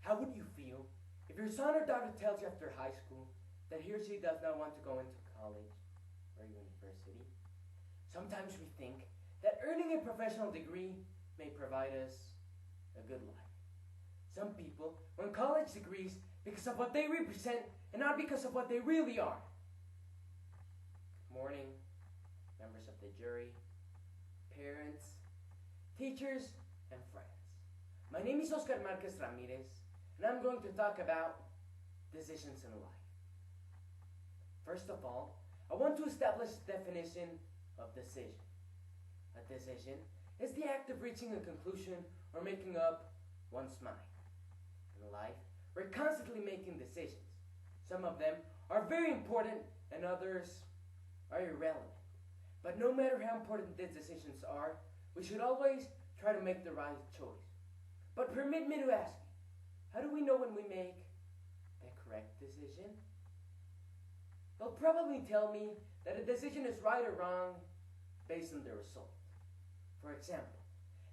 How would you feel if your son or daughter tells you after high school that he or she does not want to go into college or university? Sometimes we think that earning a professional degree may provide us a good life. Some people want college degrees because of what they represent and not because of what they really are. Good morning, members of the jury, parents, teachers, and friends. My name is Oscar Marquez Ramírez, and I'm going to talk about decisions in life. First of all, I want to establish a definition of decision. A decision is the act of reaching a conclusion or making up one's mind. In life, we're constantly making decisions. Some of them are very important and others are irrelevant. But no matter how important these decisions are, we should always try to make the right choice. But permit me to ask you, how do we know when we make the correct decision? They'll probably tell me that a decision is right or wrong based on the result. For example,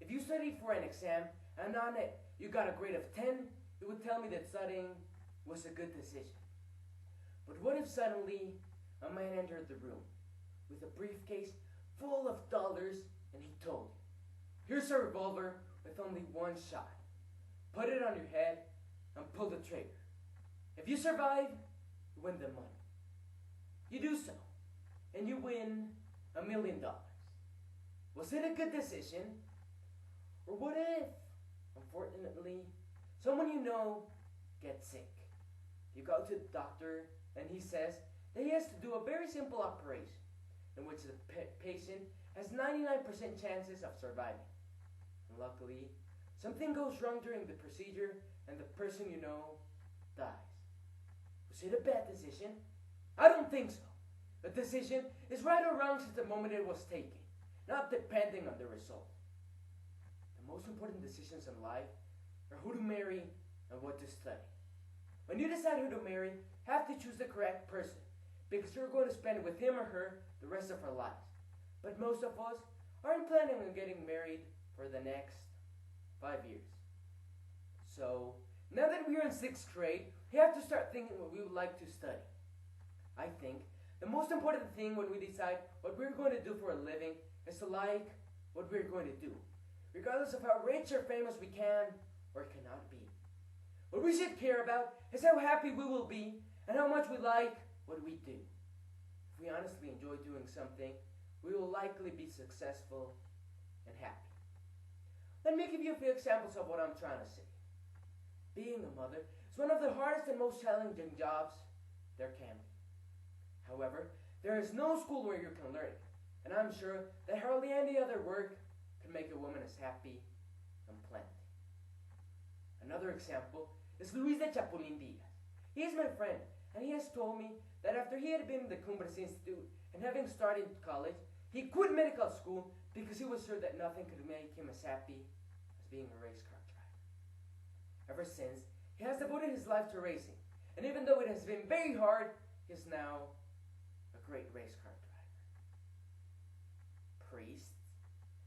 if you studied for an exam and on it you got a grade of 10, it would tell me that studying was a good decision. But what if suddenly a man entered the room with a briefcase full of dollars and he told you, "Here's a revolver with only one shot. Put it on your head and pull the trigger. If you survive, you win the money." You do so, and you win $1 million. Was it a good decision? Or what if, unfortunately, someone you know gets sick? You go to the doctor and he says that he has to do a very simple operation in which the patient has 99% chances of surviving. And luckily, something goes wrong during the procedure and the person you know dies. Was it a bad decision? I don't think so. The decision is right or wrong since the moment it was taken, not depending on the result. The most important decisions in life are who to marry and what to study. When you decide who to marry, you have to choose the correct person because you're going to spend with him or her the rest of our lives. But most of us aren't planning on getting married for the next 5 years. So, now that we're in 6th grade, we have to start thinking what we would like to study. I think the most important thing when we decide what we're going to do for a living is to like what we're going to do, regardless of how rich or famous we can or cannot be. What we should care about is how happy we will be and how much we like what we do. If we honestly enjoy doing something, we will likely be successful and happy. Let me give you a few examples of what I'm trying to say. Being a mother is one of the hardest and most challenging jobs there can be. However, there is no school where you can learn it, and I'm sure that hardly any other work can make a woman as happy and plenty. Another example is Luis de Chapulín Diaz. He is my friend, and he has told me that after he had been in the Cumbres Institute and having started college, he quit medical school because he was sure that nothing could make him as happy as being a race car driver. Ever since, he has devoted his life to racing, and even though it has been very hard, he is now a great race car driver. Priests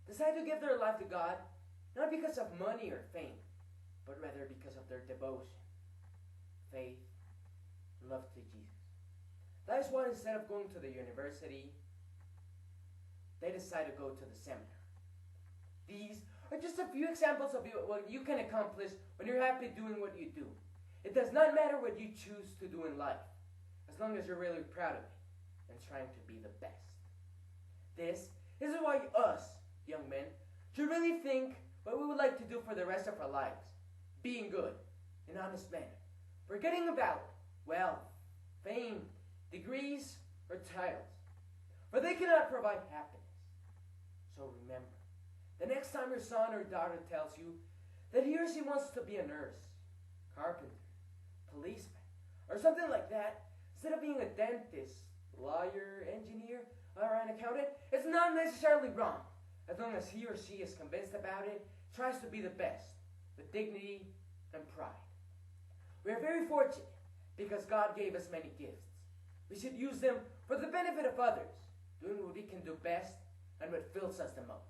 decide to give their life to God not because of money or fame, but rather because of their devotion, faith, and love to Jesus. That is why instead of going to the university, they decide to go to the seminary. These are just a few examples of what you can accomplish when you're happy doing what you do. It does not matter what you choose to do in life, as long as you're really proud of it and trying to be the best. This is why us, young men, should really think what we would like to do for the rest of our lives, being good, an honest man, forgetting about wealth, fame, degrees, or titles, for they cannot provide happiness. So remember, the next time your son or daughter tells you that he or she wants to be a nurse, carpenter, policeman, or something like that, instead of being a dentist, lawyer, engineer, or an accountant, it's not necessarily wrong, as long as he or she is convinced about it, tries to be the best, with dignity and pride. We are very fortunate because God gave us many gifts. We should use them for the benefit of others, doing what we can do best and what fills us the most.